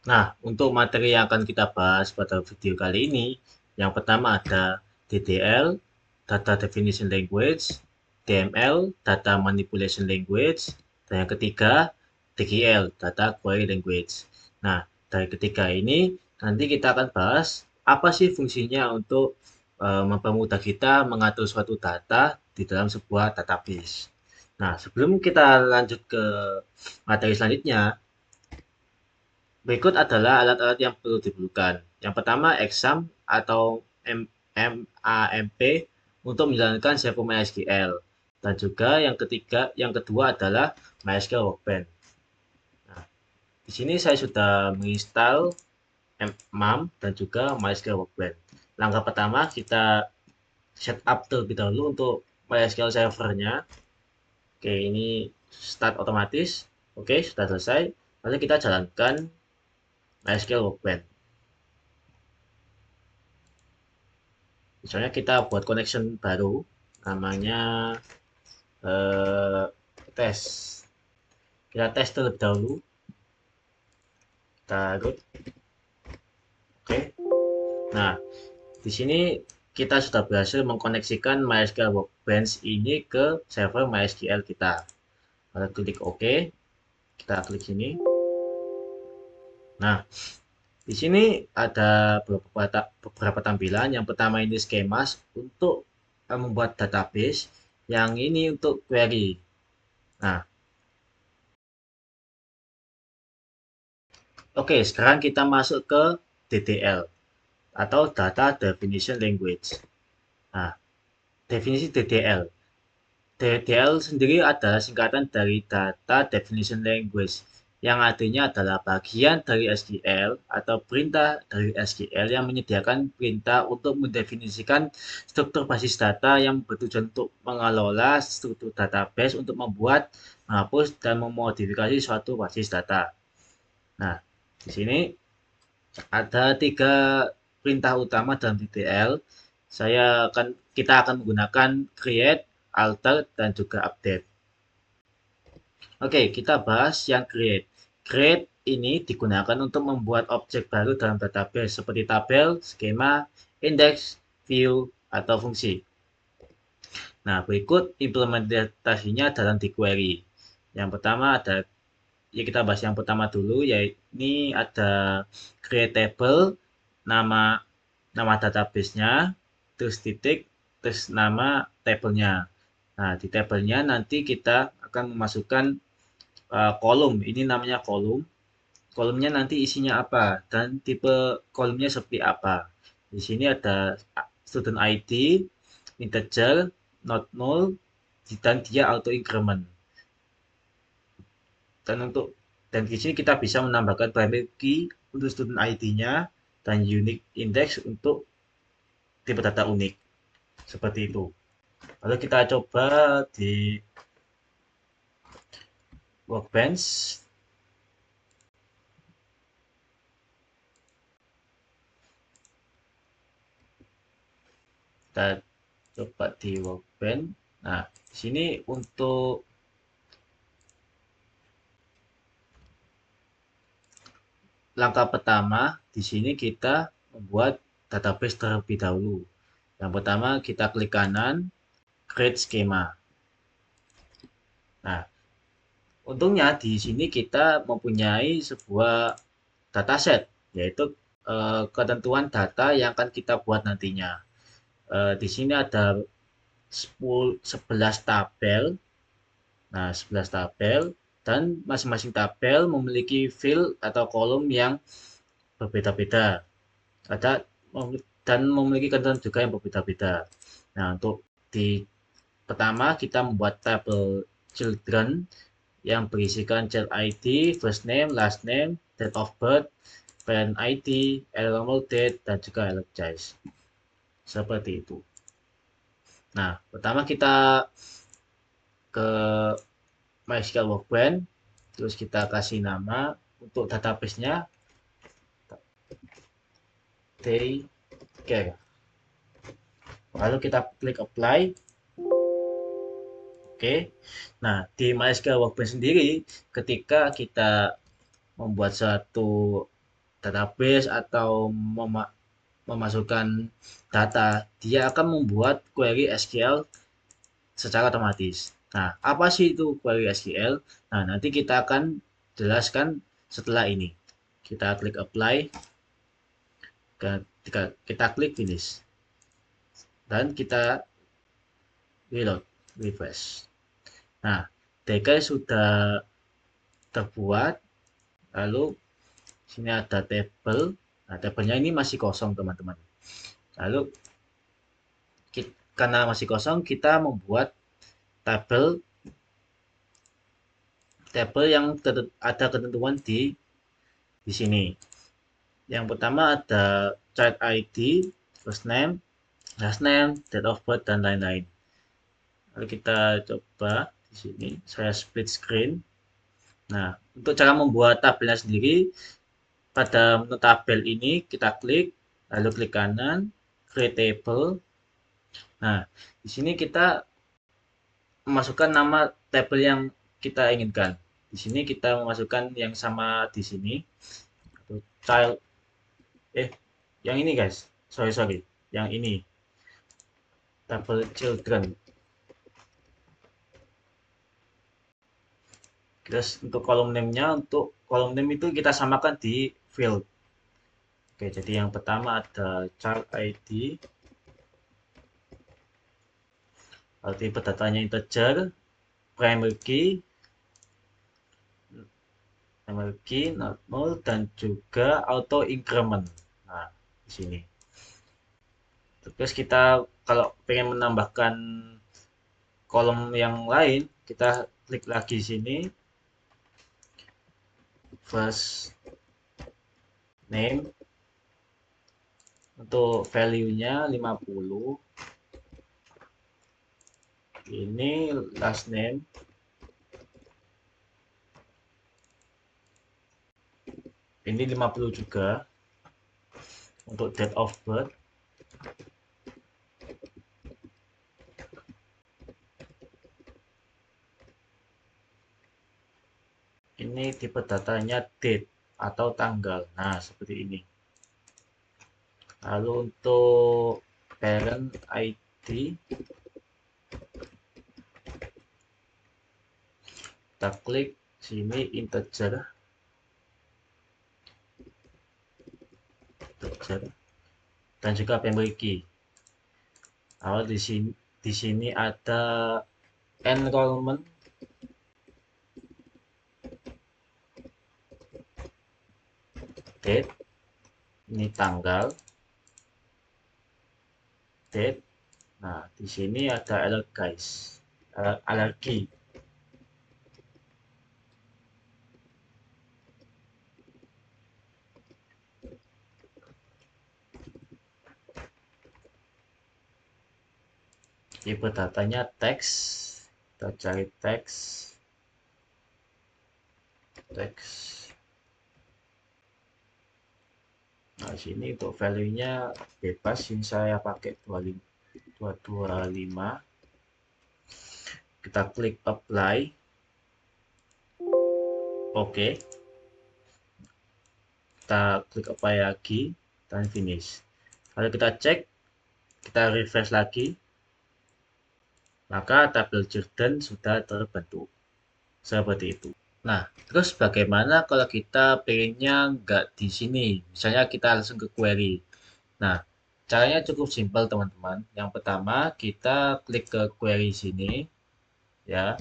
Nah, untuk materi yang akan kita bahas pada video kali ini, yang pertama ada DDL, Data Definition Language, DML, Data Manipulation Language, dan yang ketiga DQL, Data Query Language. Nah, dari ketiga ini nanti kita akan bahas apa sih fungsinya untuk mempermudah kita mengatur suatu data di dalam sebuah database. Nah, sebelum kita lanjut ke materi selanjutnya, berikut adalah alat-alat yang perlu diperlukan. Yang pertama, exam atau MAMP untuk menjalankan server MySQL. Dan juga yang kedua adalah MySQL Workbench. Nah, di sini saya sudah menginstal MAMP dan juga MySQL Workbench. Langkah pertama kita setup terlebih dahulu untuk MySQL servernya. Oke, ini start otomatis. Oke, sudah selesai. Lalu kita jalankan MySQL Workbench. Misalnya kita buat connection baru, namanya eh, tes. Kita tes terlebih dahulu. Kita root. Oke. Nah, di sini kita sudah berhasil mengkoneksikan MySQL Workbench ini ke server MySQL kita. Kita klik OK. Kita klik sini. Nah, di sini ada beberapa tampilan. Yang pertama ini schemas untuk membuat database. Yang ini untuk query. Nah, oke, sekarang kita masuk ke DDL atau Data Definition Language. Nah, definisi DDL. DDL sendiri adalah singkatan dari Data Definition Language yang artinya adalah bagian dari SQL atau perintah dari SQL yang menyediakan perintah untuk mendefinisikan struktur basis data yang bertujuan untuk mengelola struktur database untuk membuat, menghapus, dan memodifikasi suatu basis data. Nah, di sini ada tiga perintah utama dalam DTL. Kita akan menggunakan create, alter, dan juga update. Oke, kita bahas yang create. Create ini digunakan untuk membuat objek baru dalam database seperti tabel, skema, index, view, atau fungsi. Nah, berikut implementasinya dalam dQuery. Yang pertama ada, ya kita bahas yang pertama dulu, yaitu ini ada create table, nama nama database-nya, terus titik, terus nama tabelnya. Nah, di tabelnya nanti kita akan memasukkan kolom. Ini namanya kolom. Kolomnya nanti isinya apa dan tipe kolomnya seperti apa. Di sini ada student ID, integer, not null, dan dia auto increment. Dan untuk dan di sini kita bisa menambahkan primary key untuk student ID-nya dan unique index untuk tipe data unik. Seperti itu. Lalu kita coba di Workbench. Kita coba di Workbench. Nah, di sini untuk langkah pertama, di sini kita membuat database terlebih dahulu. Yang pertama, kita klik kanan, create schema. Nah, untungnya di sini kita mempunyai sebuah dataset, yaitu ketentuan data yang akan kita buat nantinya. Di sini ada 11 tabel. Nah, 11 tabel dan masing-masing tabel memiliki field atau kolom yang berbeda-beda. Ada dan memiliki ketentuan juga yang berbeda-beda. Nah, untuk di pertama kita membuat tabel children yang berisikan child ID, first name, last name, date of birth, parent ID, enrollment date, dan juga allergize. Seperti itu. Nah, pertama kita ke MySQL Workbench, terus kita kasih nama untuk database-nya daycare. Lalu kita klik apply. Oke. Nah, di MySQL Workbench sendiri ketika kita membuat suatu database atau memasukkan data, dia akan membuat query SQL secara otomatis. Nah, apa sih itu query SQL? Nah, nanti kita akan jelaskan setelah ini. Kita klik apply, kita klik finish, dan kita reload, refresh. Nah, DK sudah terbuat, lalu sini ada table. Nah, tabelnya ini masih kosong, teman-teman. Lalu karena masih kosong, kita membuat tabel yang ada ketentuan di sini. Yang pertama ada child ID, first name, last name, date of birth, dan lain-lain. Lalu kita coba di sini, saya split screen. Nah, untuk cara membuat tabelnya sendiri, pada menu tabel ini kita klik, lalu klik kanan, create table. Nah, di sini kita memasukkan nama tabel yang kita inginkan. Di sini kita memasukkan yang sama di sini, child, yang ini guys, sorry, yang ini, tabel children. Terus untuk kolom name-nya, untuk kolom name itu kita samakan di field. Oke, jadi yang pertama ada child ID, tipe datanya integer, primary key, not null, dan juga auto increment. Nah, di sini. Terus kita kalau pengen menambahkan kolom yang lain, kita klik lagi sini, first name, untuk value-nya 50. Ini last name, ini 50 juga. Untuk date of birth, ini tipe datanya date atau tanggal. Nah, seperti ini. Lalu untuk parent ID, kita klik sini integer, dan juga primary key. Lalu di sini ada enrollment, date, ini tanggal, date. Nah, di sini ada alergi. Tipe datanya teks, kita cari teks. Nah, sini untuk value-nya bebas, ini saya pakai 225. Kita klik apply. Oke. Kita klik apply lagi dan finish. Lalu kita cek, kita refresh lagi, maka tabel children sudah terbentuk. Seperti itu. Nah, terus bagaimana kalau kita pengennya nggak di sini? Misalnya kita langsung ke query. Nah, caranya cukup simpel teman-teman. Yang pertama, kita klik ke query sini, ya.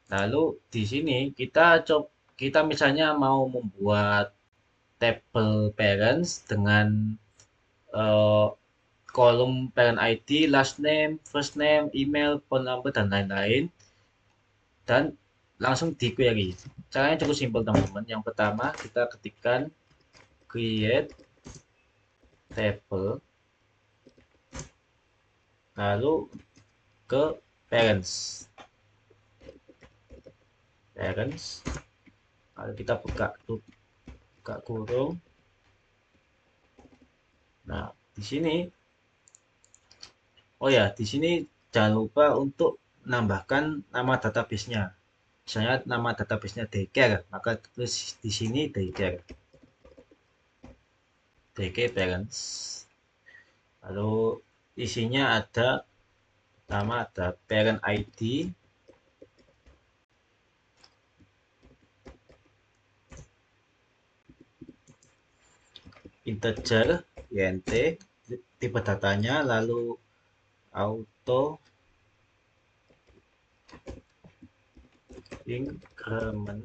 Lalu di sini kita misalnya mau membuat tabel parents dengan eh, kolom parent ID, last name, first name, email, phone number, dan lain-lain. Dan langsung di query. Caranya cukup simpel teman-teman. Yang pertama kita ketikkan create table, lalu ke parents, lalu kita buka kurung. Nah, di sini, oh ya, di sini jangan lupa untuk menambahkan nama database-nya. Misalnya nama database-nya daycare, maka tulis di sini daycare. DK parents. Lalu isinya ada pertama ada parent ID, integer int, tipe datanya, lalu auto increment,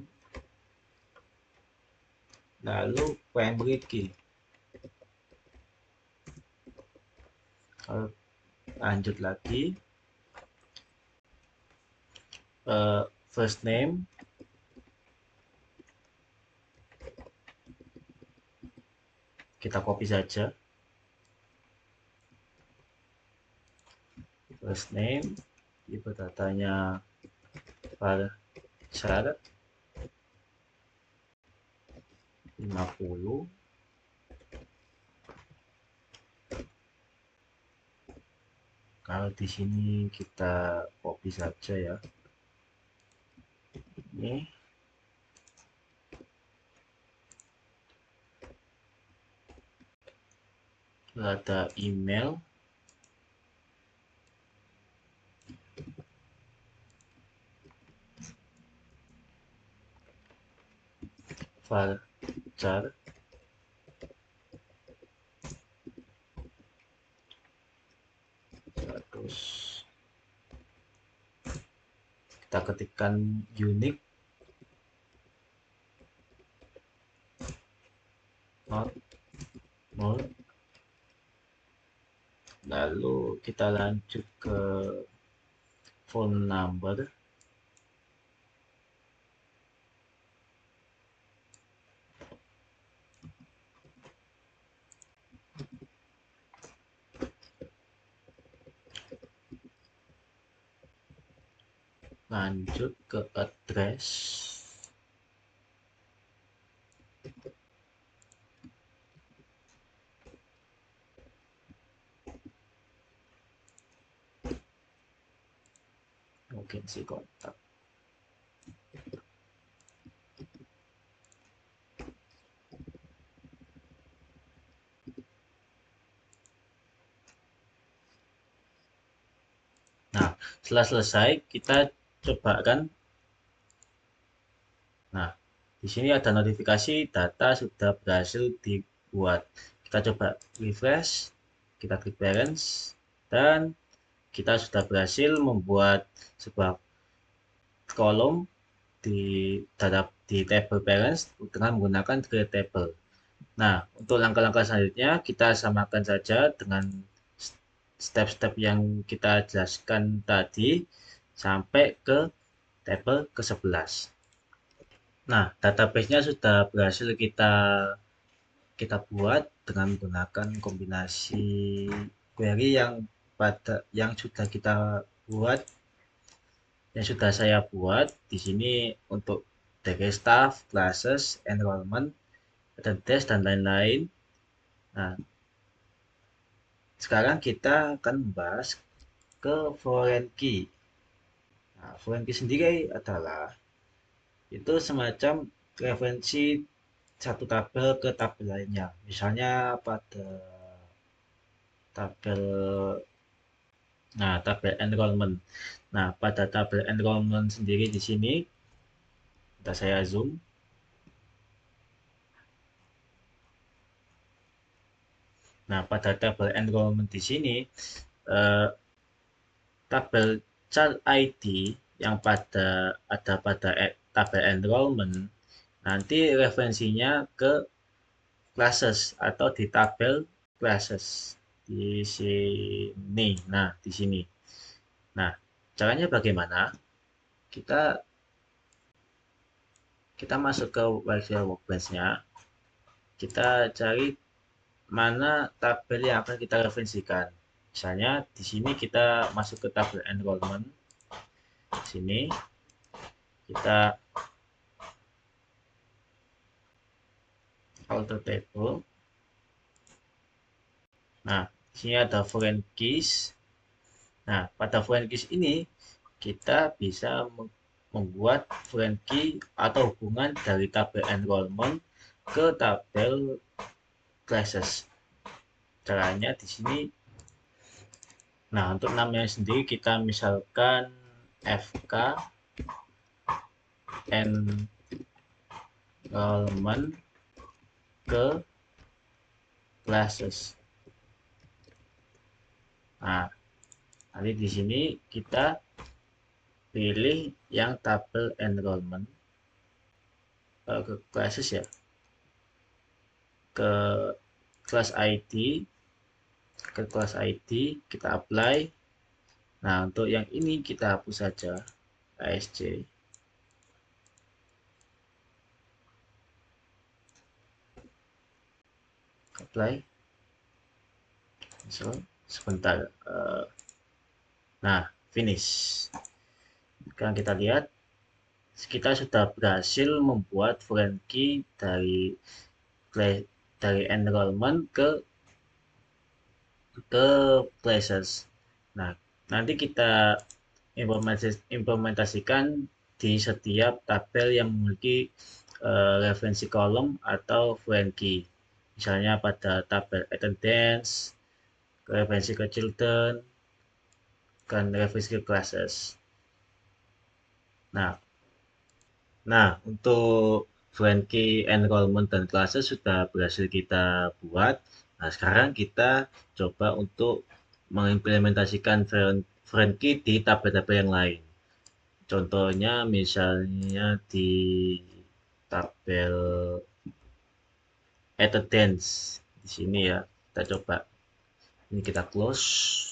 lalu primary key. Lanjut lagi, first name, kita copy saja, first name, tipe datanya varchar 50. Kalau di sini kita copy saja ya. Ini ada email, varchar terus kita ketikkan unique not null, lalu kita lanjut ke phone number, lanjut ke address, mungkin si kontak. Nah, setelah selesai kita coba kan. Nah, di sini ada notifikasi data sudah berhasil dibuat. Kita coba refresh, kita klik parents, dan kita sudah berhasil membuat sebuah kolom di table parents dengan menggunakan create table. Nah, untuk langkah-langkah selanjutnya kita samakan saja dengan step-step yang kita jelaskan tadi sampai ke table ke-11. Nah, database-nya sudah berhasil kita buat dengan menggunakan kombinasi query yang sudah kita buat, yang sudah saya buat di sini untuk DK staff, classes, enrollment, attendance, dan lain-lain. Nah, sekarang kita akan membahas ke foreign key. Nah, foreign key sendiri adalah itu semacam referensi satu tabel ke tabel lainnya. Misalnya pada tabel tabel enrollment. Nah, pada tabel enrollment sendiri di sini kita saya zoom. Nah, pada tabel enrollment di sini tabel child ID yang ada pada tabel enrollment nanti referensinya ke classes atau di tabel classes di sini. Nah, di sini. Nah, caranya bagaimana? Kita kita masuk ke Wildfire Workbench-nya. Kita cari mana tabel yang akan kita referensikan. Misalnya di sini kita masuk ke tabel enrollment. Di sini kita alter table. Nah, di sini ada foreign keys. Nah, pada foreign keys ini kita bisa membuat foreign key atau hubungan dari tabel enrollment ke tabel classes. Caranya di sini. Nah, untuk namanya sendiri kita misalkan fk enrollment ke classes. Nah, nanti di sini kita pilih yang tabel enrollment ke classes ya, ke kelas ID, kita apply. Nah, untuk yang ini kita hapus saja ASC. Apply. So, sebentar. Nah, finish. Sekarang kita lihat kita sudah berhasil membuat foreign key dari enrollment ke places. Nah, nanti kita implementasikan di setiap tabel yang memiliki referensi kolom atau foreign key. Misalnya pada tabel attendance, referensi ke children, dan referensi ke classes. Nah, untuk foreign key enrollment dan classes sudah berhasil kita buat. Nah, sekarang kita coba untuk mengimplementasikan foreign key di tabel-tabel yang lain. Contohnya misalnya di tabel attendance di sini ya. Kita coba. Ini kita close.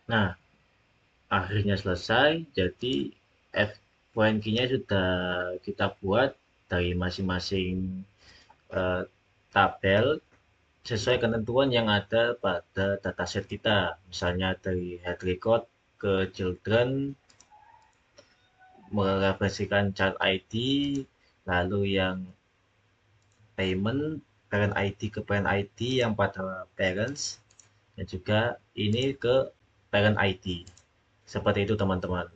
Nah, akhirnya selesai. Jadi foreign key-nya sudah kita buat dari masing-masing tabel sesuai ketentuan yang ada pada dataset kita. Misalnya dari head record ke children, mereferensikan child ID, lalu yang payment, parent ID ke parent ID yang pada parents, dan juga ini ke parent ID. Seperti itu teman-teman.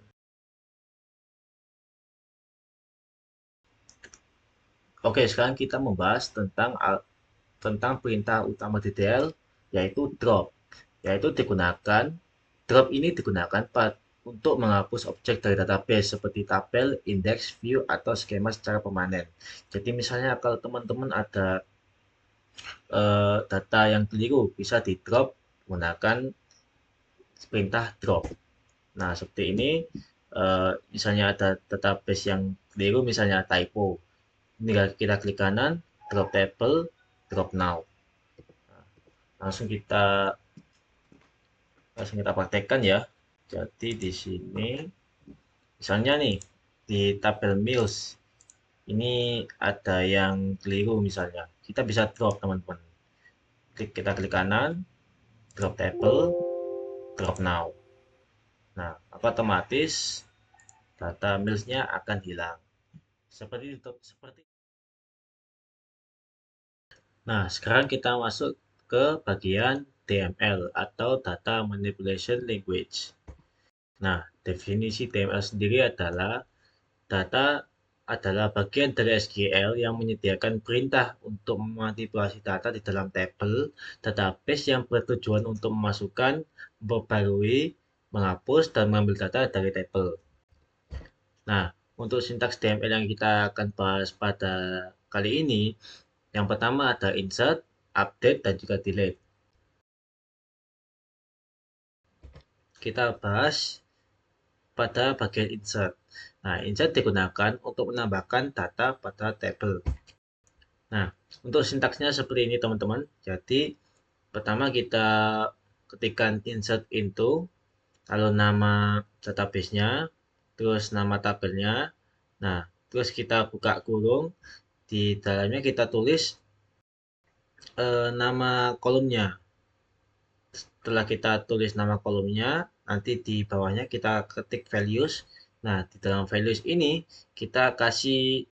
Oke, sekarang kita membahas tentang perintah utama DTL, yaitu drop. Drop ini digunakan untuk menghapus objek dari database seperti tabel, index, view, atau skema secara permanen. Jadi misalnya kalau teman-teman ada data yang keliru, bisa di drop menggunakan perintah drop. Nah, seperti ini, misalnya ada database yang keliru, misalnya typo. Ini kita klik kanan, drop table, drop now. Langsung kita praktekkan ya. Jadi di sini misalnya nih di tabel meals ini ada yang keliru misalnya. Kita bisa drop teman-teman. Kita klik kanan, drop table, drop now. Nah, otomatis data meals-nya akan hilang. Seperti itu. Nah, sekarang kita masuk ke bagian DML atau Data Manipulation Language. Nah, definisi DML sendiri adalah data adalah bagian dari SQL yang menyediakan perintah untuk memanipulasi data di dalam tabel database yang bertujuan untuk memasukkan, memperbarui, menghapus, dan mengambil data dari tabel. Nah, untuk sintaks DML yang kita akan bahas pada kali ini, yang pertama ada insert, update, dan juga delete. Kita bahas pada bagian insert. Nah, insert digunakan untuk menambahkan data pada tabel. Nah, untuk sintaksnya seperti ini teman-teman. Jadi, pertama kita ketikkan insert into, lalu nama database-nya, terus nama tabelnya. Nah, terus kita buka kurung, di dalamnya kita tulis nama kolomnya. Setelah kita tulis nama kolomnya, nanti di bawahnya kita ketik values. Nah, di dalam values ini kita kasih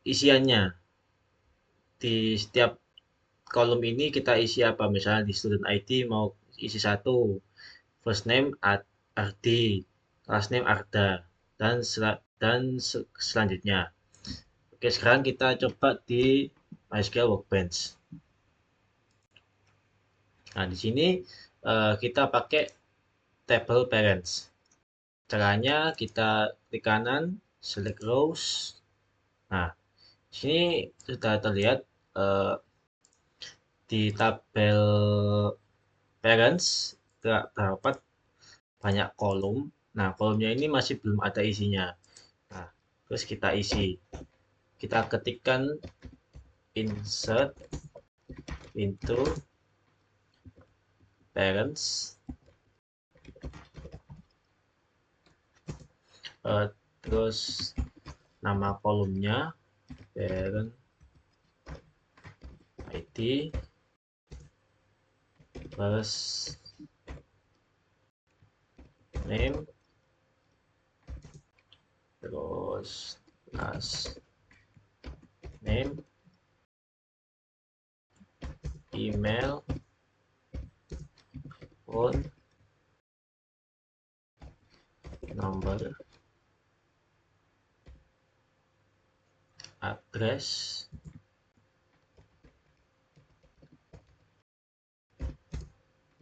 isiannya. Di setiap kolom ini kita isi apa? Misalnya di student ID mau isi satu, first name Ardi, last name Arda, dan selanjutnya. Oke, sekarang kita coba di MySQL Workbench. Nah, di sini kita pakai table parents. Caranya kita klik kanan, select rows. Nah, di sini sudah terlihat di tabel parents terdapat banyak kolom. Nah, kolomnya ini masih belum ada isinya. Nah, terus kita isi. Kita ketikkan insert into parents. Terus nama kolomnya parent ID plus name terus last name, email, phone number, address,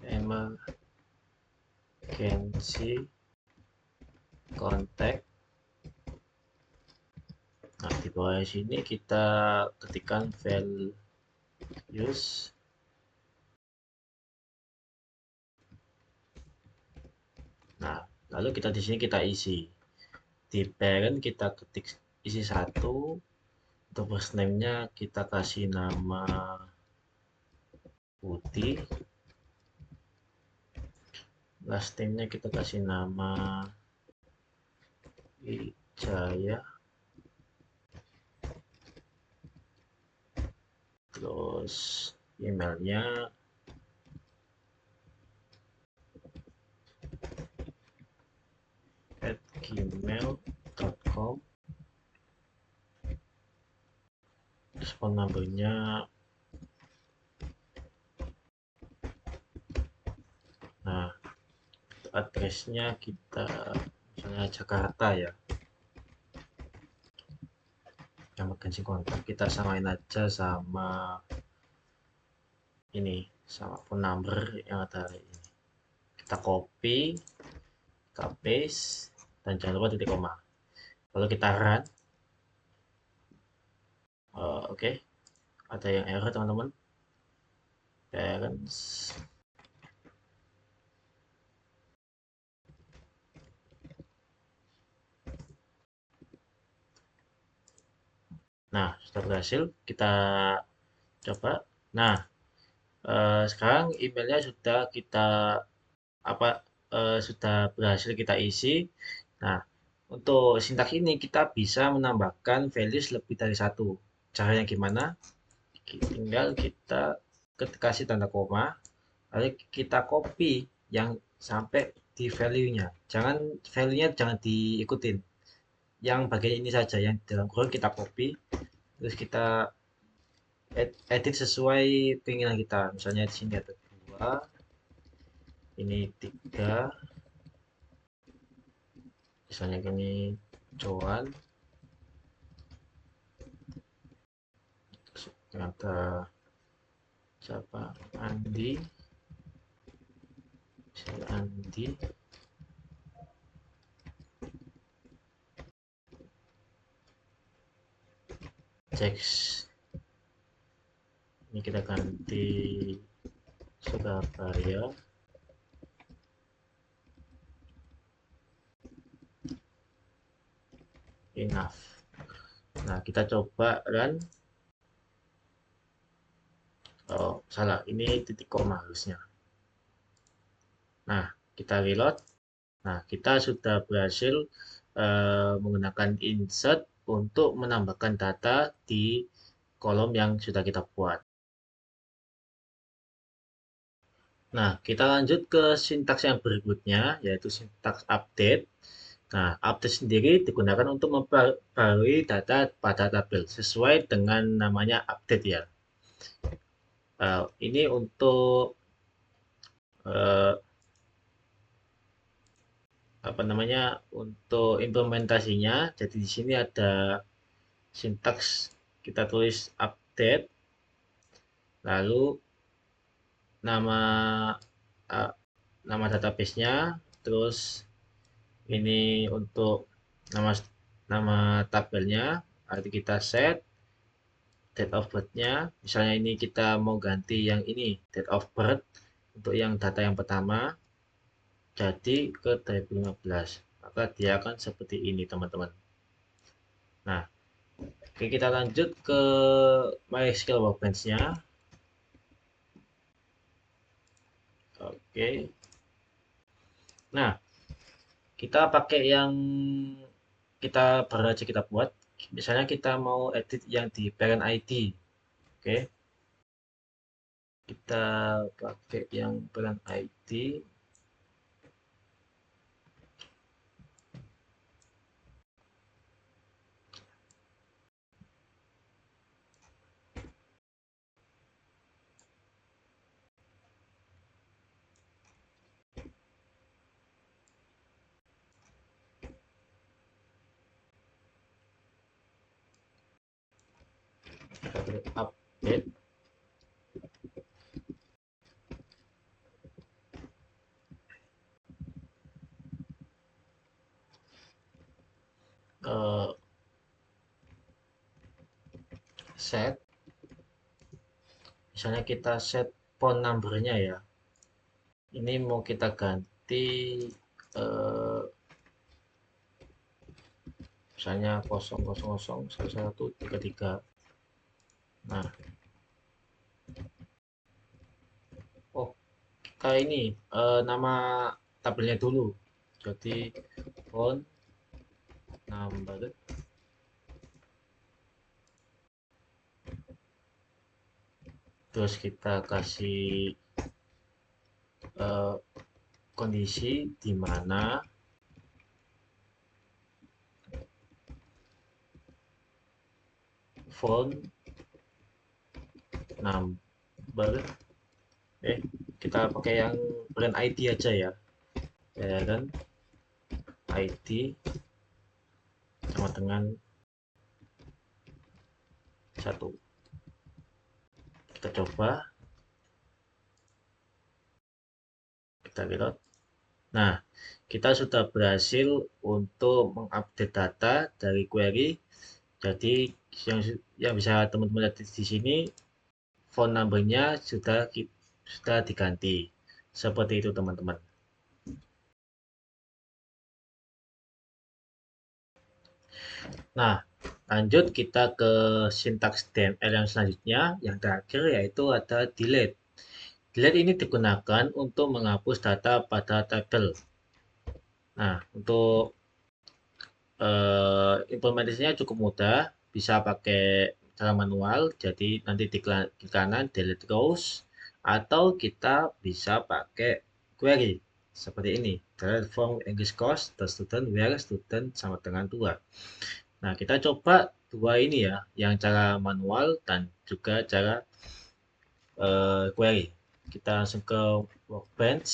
emergency contact. Nah, di bawah sini kita ketikkan values. Nah, lalu di sini kita isi. Di parent kita ketik isi satu. Untuk first name-nya kita kasih nama Putih. Last name-nya kita kasih nama Wijaya. Terus emailnya @gmail.com. Terus phone number-nya nah, address-nya kita misalnya Jakarta ya. Emergency kontak kita samain aja sama ini, sama phone number yang ada ini. Kita copy, kita paste, dan jangan lupa titik koma. Lalu kita run. Oke. Ada yang error teman-teman. Parents. Nah, sudah berhasil. Kita coba. Nah, sekarang emailnya sudah kita sudah berhasil kita isi. Nah, untuk sintaks ini kita bisa menambahkan values lebih dari satu. Caranya gimana? Tinggal kita kasih tanda koma, lalu kita copy yang sampai di value-nya. Value-nya jangan diikutin. Yang bagian ini saja yang dalam kurung kita copy, terus kita edit sesuai keinginan kita. Misalnya di sini ada 2, ini 3, misalnya gini Joan, ternyata siapa Andi, misalnya Andi, teks ini kita ganti Surabaya. Enough. Nah, kita coba run. Oh, salah. Ini titik koma harusnya. Nah, kita reload. Nah, kita sudah berhasil menggunakan insert untuk menambahkan data di kolom yang sudah kita buat. Nah, kita lanjut ke sintaks yang berikutnya, yaitu sintaks update. Nah, update sendiri digunakan untuk memperbarui data pada tabel sesuai dengan namanya update ya. Ini untuk uh, apa namanya, untuk implementasinya. Jadi di sini ada sintaks, kita tulis update, lalu nama uh, nama database-nya, terus ini untuk nama nama tabelnya, nanti kita set date of birth-nya. Misalnya ini kita mau ganti yang ini, date of birth untuk yang data yang pertama jadi ke 2015, maka dia akan seperti ini teman-teman. Nah, oke, kita lanjut ke MySQL Workbench-nya. Oke, nah kita pakai yang kita baru aja kita buat. Misalnya kita mau edit yang di parent ID. Oke, kita pakai yang parent ID. Update. uh, Set, misalnya kita set phone number-nya ya. Ini mau kita ganti uh, misalnya 0001133. Nah, oh, kayak ini nama tabelnya dulu. Jadi phone number, terus kita kasih kondisi di mana phone number, kita pakai yang brand ID aja ya, parent ID sama dengan 1. Kita coba, kita reload. Nah, kita sudah berhasil untuk mengupdate data dari query. Jadi yang bisa teman-teman lihat di sini, phone number-nya sudah diganti. Seperti itu teman-teman. Nah, lanjut kita ke sintaks DML yang selanjutnya, yang terakhir yaitu ada delete. Delete ini digunakan untuk menghapus data pada tabel. Nah, untuk implementasinya cukup mudah, bisa pakai cara manual, jadi nanti di kanan delete rows, atau kita bisa pakai query seperti ini, delete from English course the student where student sama dengan 2. Nah, kita coba dua ini ya, yang cara manual dan juga cara query. Kita langsung ke Workbench.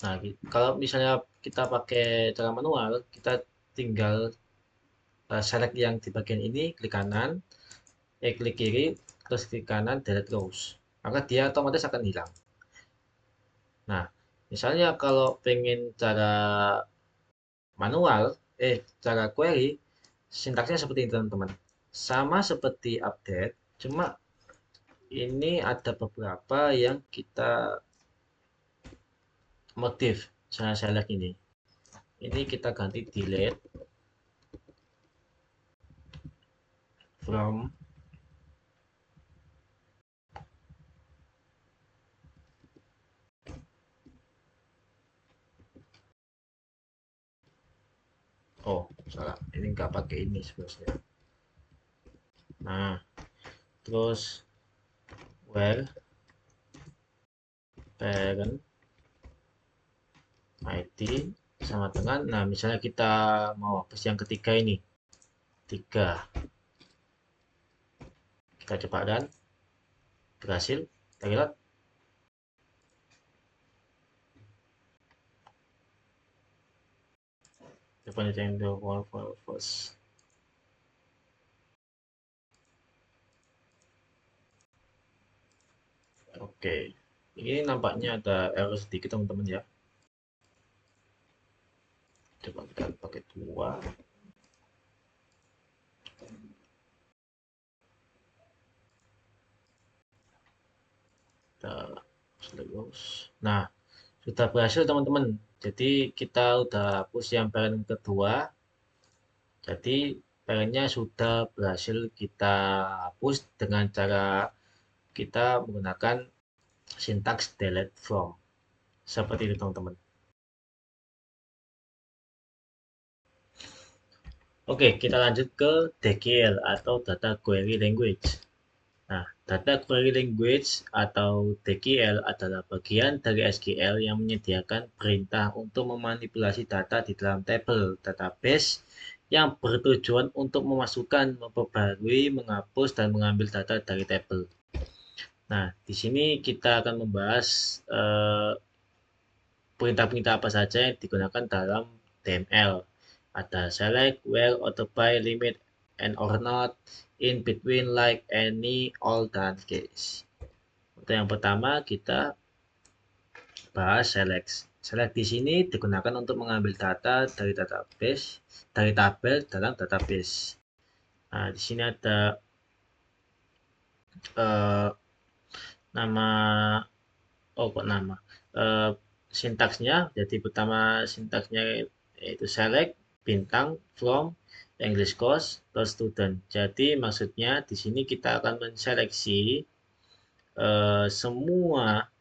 Nah, kalau misalnya kita pakai cara manual, kita tinggal select yang di bagian ini, klik kanan, klik kiri, terus klik kanan, delete rows. Maka dia otomatis akan hilang. Nah, misalnya kalau pengen cara manual, cara query, sintaksnya seperti ini teman-teman. Sama seperti update, cuma ini ada beberapa yang kita modif. Misalnya saya lihat ini. Ini kita ganti delete from oh salah, ini nggak pakai ini sebenarnya. Nah, terus where parent ID sama dengan, nah misalnya kita mau hapus yang ketiga ini, 3. Kita coba kan, berhasil. Kita lihat. Coba yang the one first. Oke, ini nampaknya ada error sedikit teman-teman ya. Coba kita pakai 2. Kita selesai. Nah, sudah berhasil teman-teman. Jadi kita udah hapus yang parent kedua. Jadi parentnya sudah berhasil kita hapus dengan cara kita menggunakan sintaks delete from. Seperti itu teman-teman. Oke, kita lanjut ke DQL atau Data Query Language. Nah, Data Query Language atau DQL adalah bagian dari SQL yang menyediakan perintah untuk memanipulasi data di dalam tabel database yang bertujuan untuk memasukkan, memperbarui, menghapus, dan mengambil data dari tabel. Nah, di sini kita akan membahas perintah-perintah apa saja yang digunakan dalam DML. Ada select, where, auto-by, limit, and or not, in between, like, any, all, dan case. Untuk yang pertama kita bahas select. Select di sini digunakan untuk mengambil data dari database, dari tabel dalam database. Nah, di sini ada eh, nama, oh kok nama, eh, sintaksnya. Jadi pertama sintaksnya yaitu select, bintang, from, English course, ke student. Jadi maksudnya di sini kita akan menseleksi semua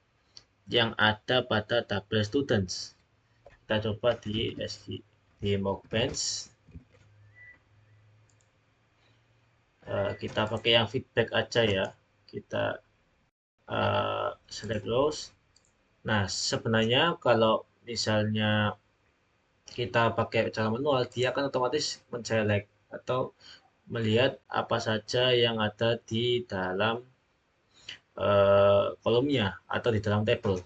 yang ada pada tabel students. Kita coba di di Mockbench. Kita pakai yang feedback aja ya. Kita select rows. Nah, sebenarnya kalau misalnya kita pakai cara manual, dia akan otomatis menselect atau melihat apa saja yang ada di dalam kolomnya atau di dalam tabel.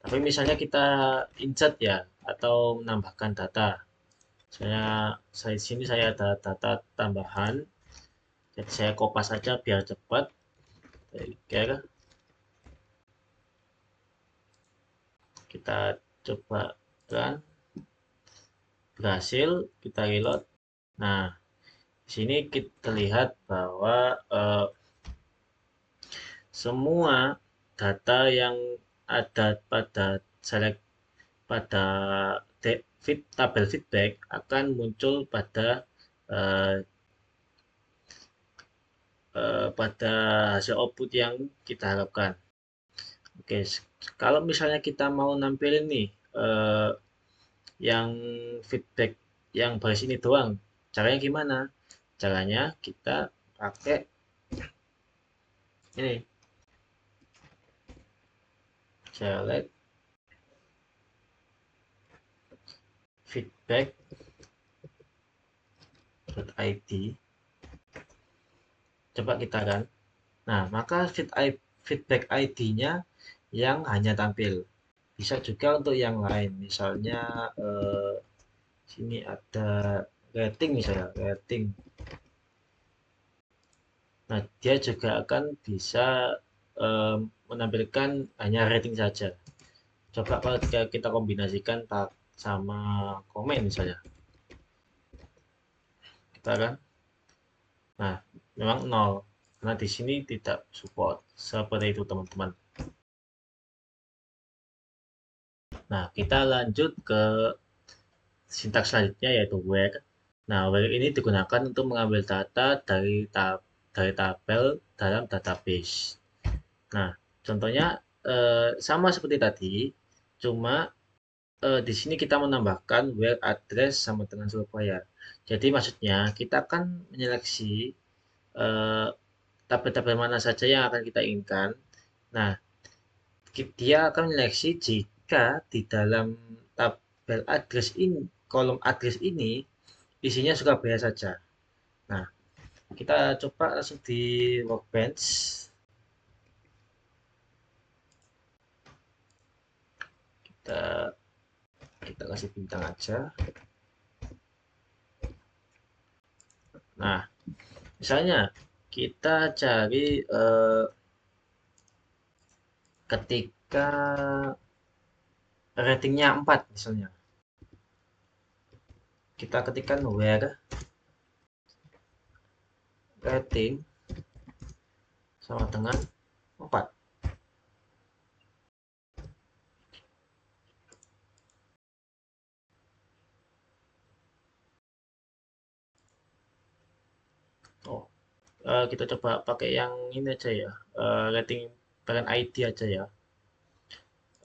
Tapi misalnya kita insert ya atau menambahkan data. Saya di sini saya ada data tambahan. Jadi saya kopas saja biar cepat. Oke, kita coba kan berhasil, kita reload. Nah, di sini kita lihat bahwa semua data yang ada pada select pada tabel feedback akan muncul pada uh, pada hasil output yang kita harapkan. Oke, kalau misalnya kita mau nampilin nih yang feedback yang baris ini doang, caranya gimana? Caranya kita pakai ini, select feedback.id. Coba kita kan. Nah, maka feedback ID-nya yang hanya tampil. Bisa juga untuk yang lain, misalnya sini ada rating misalnya, rating. Nah, dia juga akan bisa menampilkan hanya rating saja. Coba kalau kita kombinasikan sama komen misalnya, kita kan, nah memang 0 karena di sini tidak support seperti itu teman-teman. Nah, kita lanjut ke sintaks selanjutnya yaitu where. Nah, where ini digunakan untuk mengambil data dari tabel dalam database. Nah, contohnya sama seperti tadi, cuma di sini kita menambahkan where address sama dengan Surabaya. Jadi maksudnya kita akan menyeleksi eh, tabel-tabel mana saja yang akan kita inginkan. Nah, dia akan menyeleksi jika di dalam tabel address ini, kolom address ini isinya Surabaya saja. Nah, Kita coba langsung di Workbench. Kita kita kasih bintang aja. Nah, misalnya kita cari ketika ratingnya 4 misalnya. Kita ketikkan where rating sama dengan 4. Oh, kita coba pakai yang ini aja ya. Rating parent ID aja ya.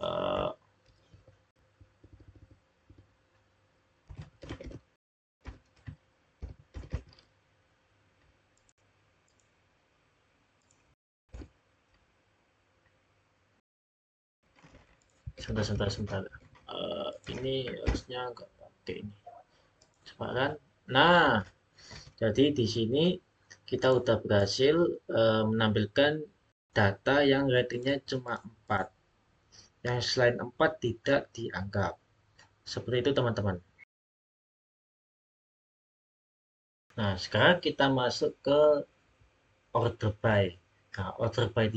Eh, sebentar. Ini harusnya nggak pakai ini. Coba kan. Nah, jadi di sini kita udah berhasil menampilkan data yang ratingnya cuma 4. Yang selain 4 tidak dianggap. Seperti itu teman-teman. Nah, sekarang kita masuk ke order by. Nah, order by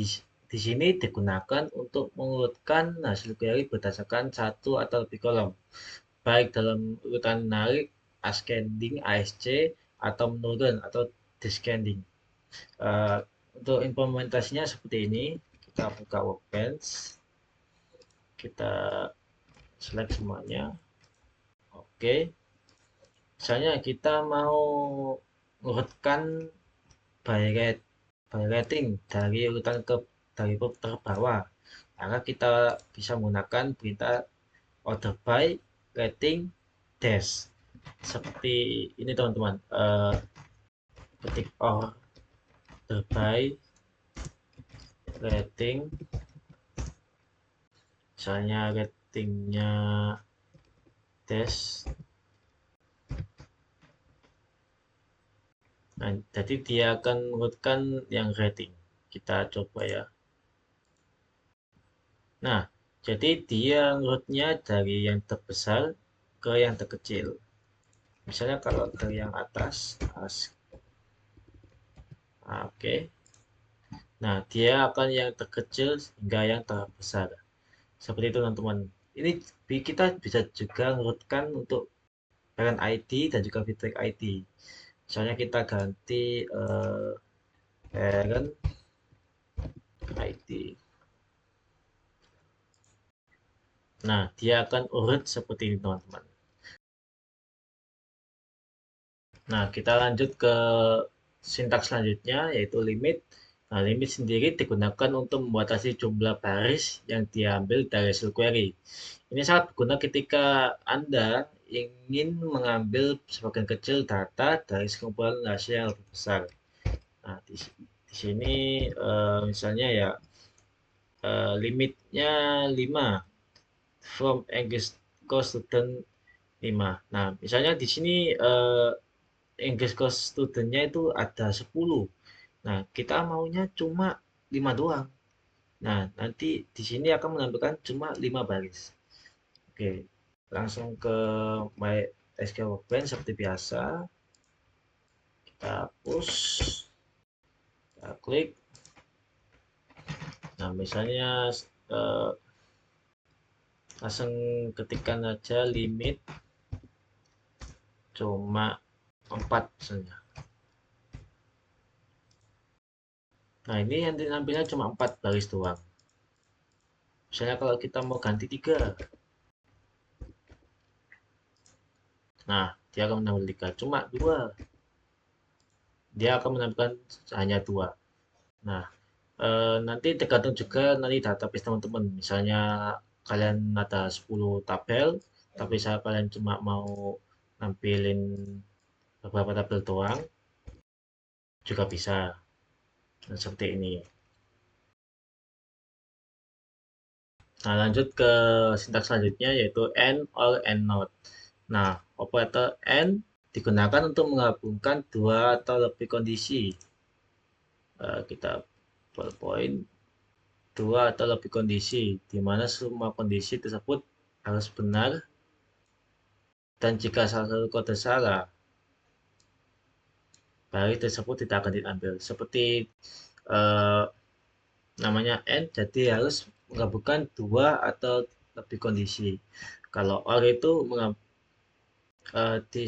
di sini digunakan untuk mengurutkan hasil query berdasarkan satu atau lebih kolom, baik dalam urutan narik, ascending, ASC, atau menurun atau descending. Uh, untuk implementasinya seperti ini, kita buka Workbench, kita select semuanya. Oke, misalnya kita mau mengurutkan by rating dari urutan dari terbawah, maka kita bisa menggunakan perintah order by rating dash seperti ini teman-teman. Ketik order by rating, misalnya ratingnya dash. Nah, jadi dia akan mengurutkan yang rating. Kita coba ya. Nah, jadi dia ngurutnya dari yang terbesar ke yang terkecil. Misalnya kalau dari yang atas, oke. Nah, dia akan yang terkecil hingga yang terbesar. Seperti itu teman-teman. Ini kita bisa juga ngurutkan untuk parent ID dan juga feedback ID. Misalnya kita ganti parent ID. Nah, dia akan urut seperti ini teman-teman. Nah, kita lanjut ke sintaks selanjutnya yaitu limit. Nah, limit sendiri digunakan untuk membatasi jumlah baris yang diambil dari hasil query. Ini sangat berguna ketika Anda ingin mengambil sebagian kecil data dari sekumpulan hasil yang lebih besar. Nah, di sini misalnya ya limitnya 5 from English course student 5. Nah, misalnya di sini English course studentnya itu ada 10. Nah, kita maunya cuma 5 doang. Nah, nanti di sini akan menampilkan cuma 5 baris. Oke, langsung ke My SQL Workbench seperti biasa. Kita push, kita klik. Nah, misalnya eh, langsung ketikkan aja limit cuma 4 misalnya. Nah, ini yang nampilnya cuma 4 baris doang. Misalnya kalau kita mau ganti 3. Nah, dia akan menampilkan 3. Cuma 2. Dia akan menampilkan hanya 2. Nah, nanti tergantung juga nanti database teman-teman. Misalnya kalian ada 10 tabel, tapi saya kalian cuma mau nampilin beberapa tabel doang, juga bisa. Nah, seperti ini. Nah, lanjut ke sintaks selanjutnya yaitu and or and not. Nah, operator and digunakan untuk menggabungkan dua atau lebih kondisi. Kita poin dua atau lebih kondisi, di mana semua kondisi tersebut harus benar, dan jika salah satu kode salah, value tersebut tidak akan diambil. Seperti eh, namanya N, jadi harus menggabungkan dua atau lebih kondisi. Kalau OR itu eh, di,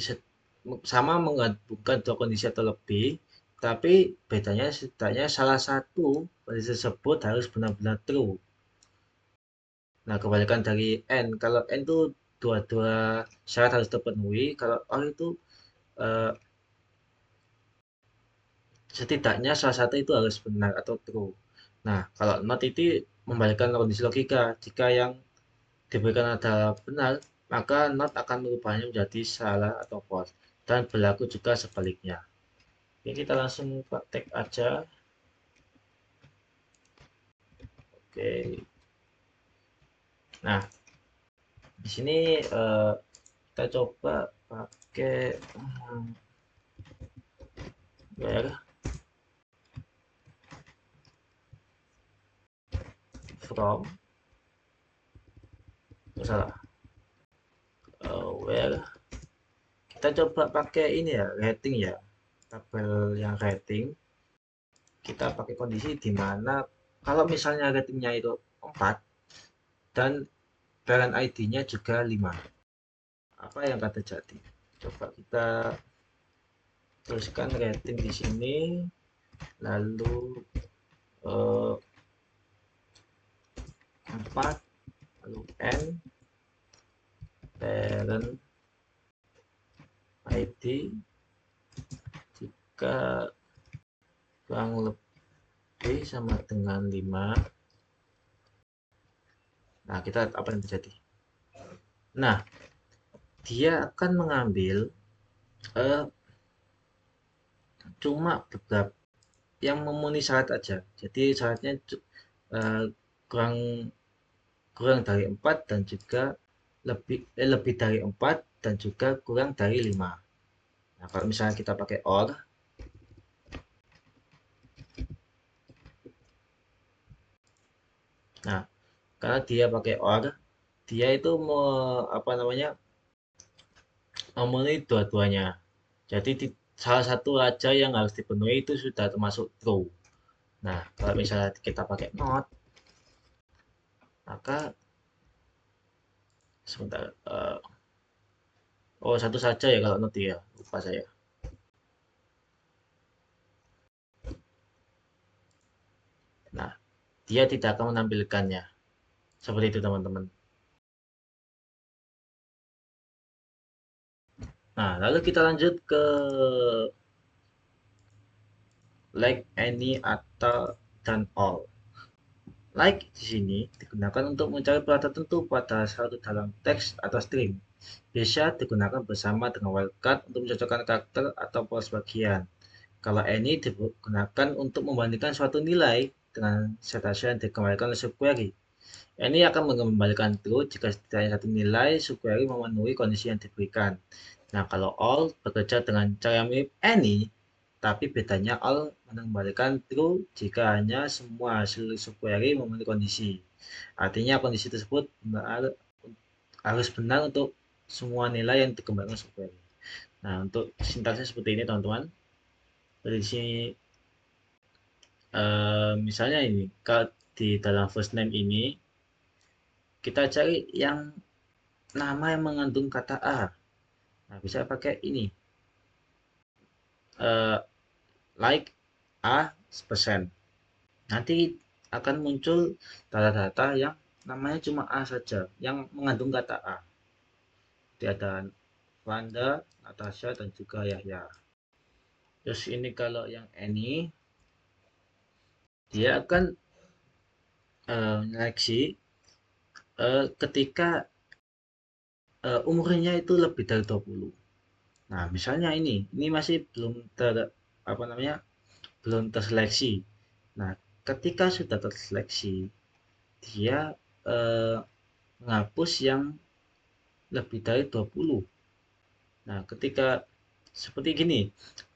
sama menggabungkan dua kondisi atau lebih, tapi bedanya setidaknya salah satu kondisi tersebut harus benar-benar true. Nah, kebalikan dari N, kalau N itu dua-dua syarat harus terpenuhi, kalau OR itu eh, setidaknya salah satu itu harus benar atau true. Nah, kalau not itu membalikkan kondisi logika. Jika yang diberikan adalah benar, maka not akan merubahnya menjadi salah atau false. Dan berlaku juga sebaliknya. Oke, kita langsung praktek aja. Oke. Nah, di sini kita coba pakai where from, salah, where kita coba pakai ini ya, rating ya, tabel yang rating. Kita pakai kondisi di mana kalau misalnya ratingnya itu 4 dan parent ID-nya juga 5, apa yang akan terjadi? Coba kita tuliskan rating di sini, lalu eh, 4, lalu N, parent ID, jika kurang lebih sama dengan 5. Nah, kita apa yang terjadi? Nah, dia akan mengambil eh, cuma beberapa yang memenuhi syarat aja. Jadi syaratnya eh, kurang kurang dari 4 dan juga lebih dari 4 dan juga kurang dari 5. Nah, kalau misalnya kita pakai OR, nah, karena dia pakai OR, dia itu mau apa namanya? Memenuhi dua-duanya. Jadi salah satu aja yang harus dipenuhi itu sudah termasuk true. Nah, kalau misalnya kita pakai not, maka sebentar. Oh, satu saja ya kalau not ya, lupa saya. Nah, dia tidak akan menampilkannya. Seperti itu, teman-teman. Nah, lalu kita lanjut ke like, any, atau dan all. Like di sini digunakan untuk mencari plat tertentu pada satu dalam teks atau string. Bisa digunakan bersama dengan wildcard untuk mencocokkan karakter atau pola sebagian. Kalau any digunakan untuk membandingkan suatu nilai dengan citation yang dikembalikan oleh subquery. Any akan mengembalikan true jika setidaknya satu nilai subquery memenuhi kondisi yang diberikan. Nah, kalau all bekerja dengan cara mirip any, tapi bedanya all mengembalikan true jika hanya semua hasil subquery memenuhi kondisi. Artinya kondisi tersebut harus benar untuk semua nilai yang dikembalikan subquery. Nah, untuk sintaksnya seperti ini, teman-teman. Dari sini, misalnya ini, kalau di dalam first name ini, kita cari yang nama yang mengandung kata A. Nah, bisa pakai ini, eh, like A persen. Nanti akan muncul data-data yang namanya cuma A saja, yang mengandung kata A. Jadi ada Wanda, Natasha, dan juga Yahya. Terus ini kalau yang any, dia akan menyeleksi ketika umurnya itu lebih dari 20. Nah, misalnya ini masih belum apa namanya? Belum terseleksi. Nah, ketika sudah terseleksi, dia eh, menghapus yang lebih dari 20. Nah, ketika Seperti gini,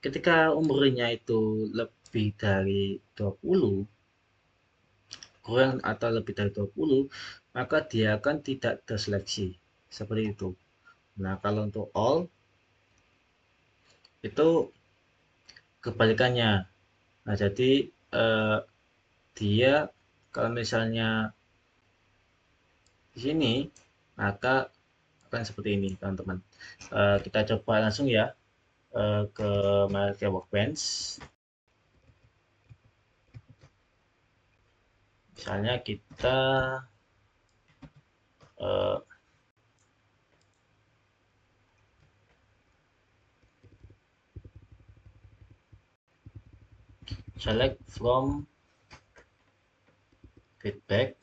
ketika umurnya itu lebih dari 20, kurang atau lebih dari 20, maka dia akan tidak terseleksi. Seperti itu. Nah, kalau untuk all, itu kebalikannya. Nah, jadi eh, dia kalau misalnya di sini, maka akan seperti ini, teman-teman. Kita coba langsung ya ke Malaysia Workbench. Misalnya kita uh, select from feedback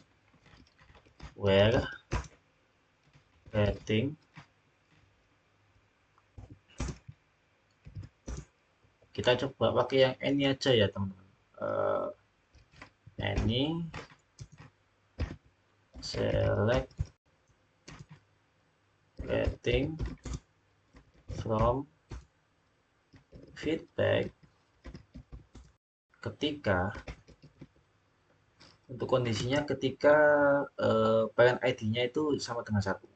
where rating. Kita coba pakai yang any aja ya teman-teman. Any select rating from feedback ketika, untuk kondisinya ketika parent ID-nya itu sama dengan 1.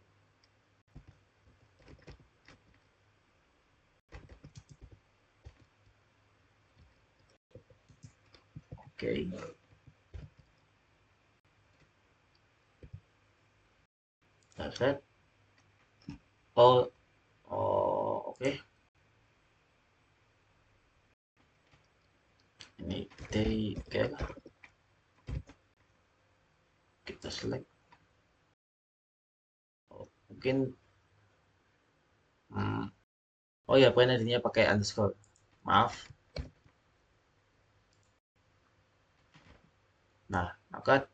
Oke. Set. Oh, oke. Ini daycare. Kita select. Oh, mungkin oh ya, parent ID-nya pakai underscore. Maaf. Nah, maka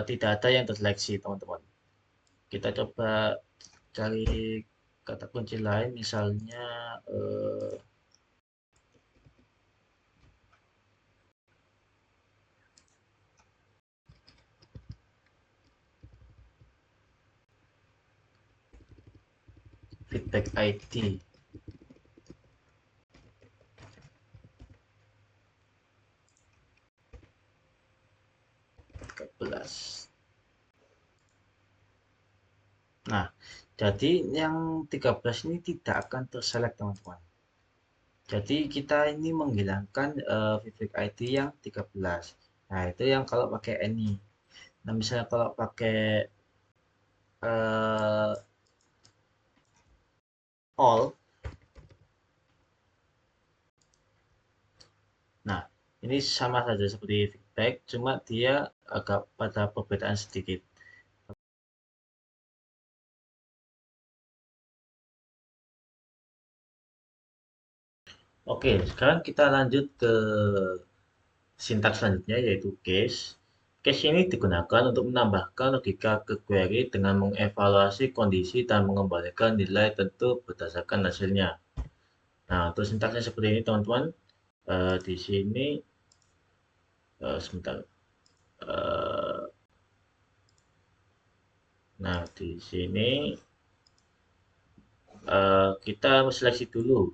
tidak ada yang terseleksi, teman-teman. Kita coba cari kata kunci lain, misalnya feedback ID. 13. Nah, jadi yang 13 ini tidak akan terselect, teman-teman. Jadi kita ini menghilangkan feedback ID yang 13. Nah, itu yang kalau pakai any. Nah, misalnya kalau pakai uh, all. Nah, ini sama saja seperti feedback, cuma dia agak pada perbedaan sedikit. Oke, sekarang kita lanjut ke sintaks selanjutnya, yaitu case. Case ini digunakan untuk menambahkan logika ke query dengan mengevaluasi kondisi dan mengembalikan nilai tentu berdasarkan hasilnya. Nah, untuk sintaksnya seperti ini, teman-teman. Di sini, sebentar. Eh, nah, di sini kita seleksi dulu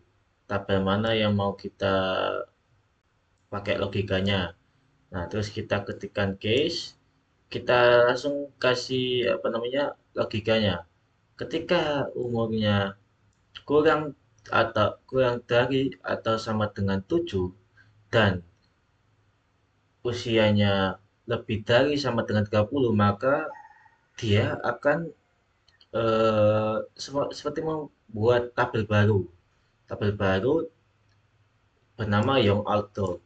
tabel mana yang mau kita pakai logikanya. Nah, terus kita ketikkan case, kita langsung kasih apa namanya logikanya. Ketika umurnya kurang kurang dari atau sama dengan 7 dan usianya lebih dari sama dengan 30, maka dia akan seperti membuat tabel baru. Tabel baru bernama Young Adult.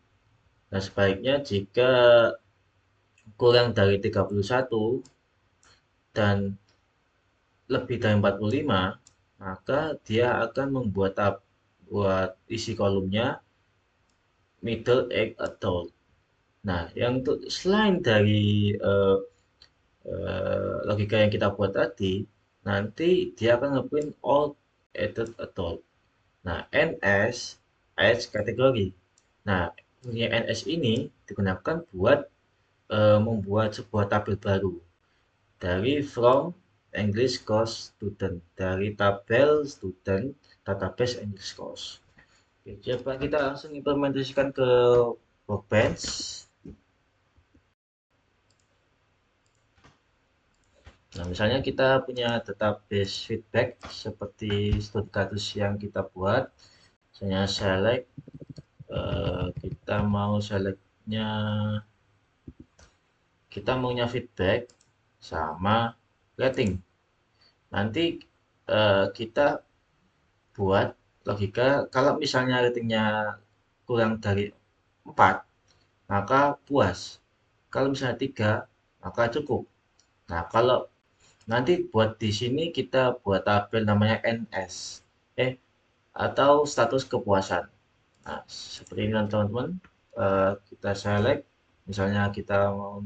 Nah, sebaiknya jika kurang dari 31 dan lebih dari 45, maka dia akan buat isi kolomnya middle age adult. Nah, yang untuk selain dari logika yang kita buat tadi, nanti dia akan ngeprint all added adult. Nah, NS age kategori. Nah, punya NS ini digunakan buat membuat sebuah tabel baru dari from English course student, dari tabel student database English course. Oke, coba kita langsung implementasikan ke Workbench. Nah, misalnya kita punya database feedback seperti studi kasus yang kita buat. Misalnya select, kita mau selectnya, kita maunya feedback sama rating. Nanti kita buat logika, kalau misalnya ratingnya kurang dari 4, maka puas. Kalau misalnya 3, maka cukup. Nah, kalau nanti buat di sini kita buat tabel namanya NS, atau status kepuasan. Nah, seperti ini teman-teman. Kita select, misalnya kita mau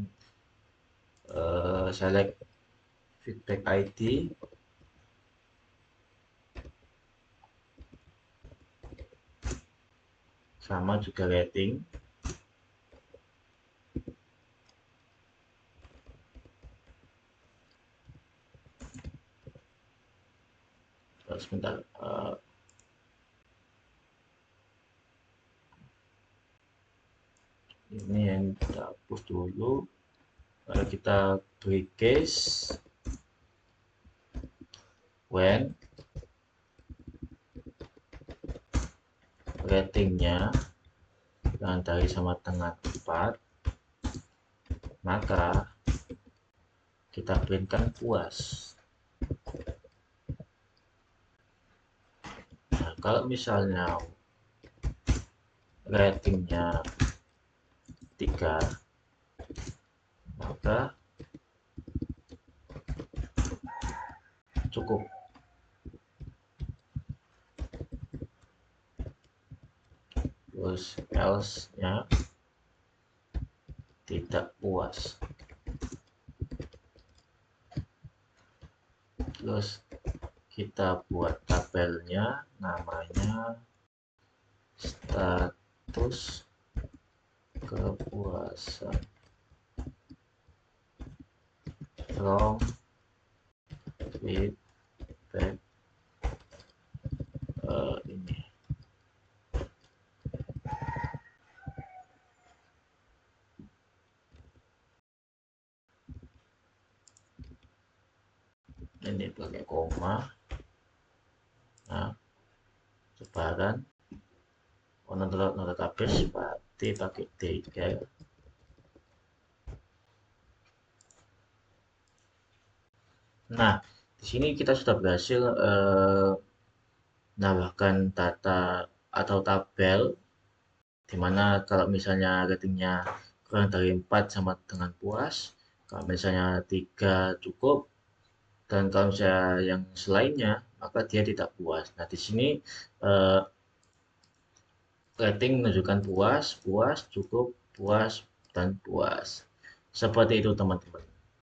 select feedback ID, sama juga rating. Sebentar, ini yang kita hapus dulu. Kita beri case when ratingnya yang dari sama dengan 4, maka kita printkan puas. Nah, kalau misalnya ratingnya 3, maka cukup. Terus else-nya tidak puas. Terus kita buat tabelnya namanya status kepuasan from feedback ini. Ini pakai koma. Nah, sebaran non database berarti pakai D3. Nah, di sini kita sudah berhasil menambahkan data atau tabel, dimana kalau misalnya ratingnya kurang dari 4 sama dengan puas, kalau misalnya 3 cukup, dan kalau misalnya yang selainnya maka dia tidak puas. Nah, di sini eh, rating menunjukkan puas, puas, cukup, puas, dan puas. Seperti itu teman-teman.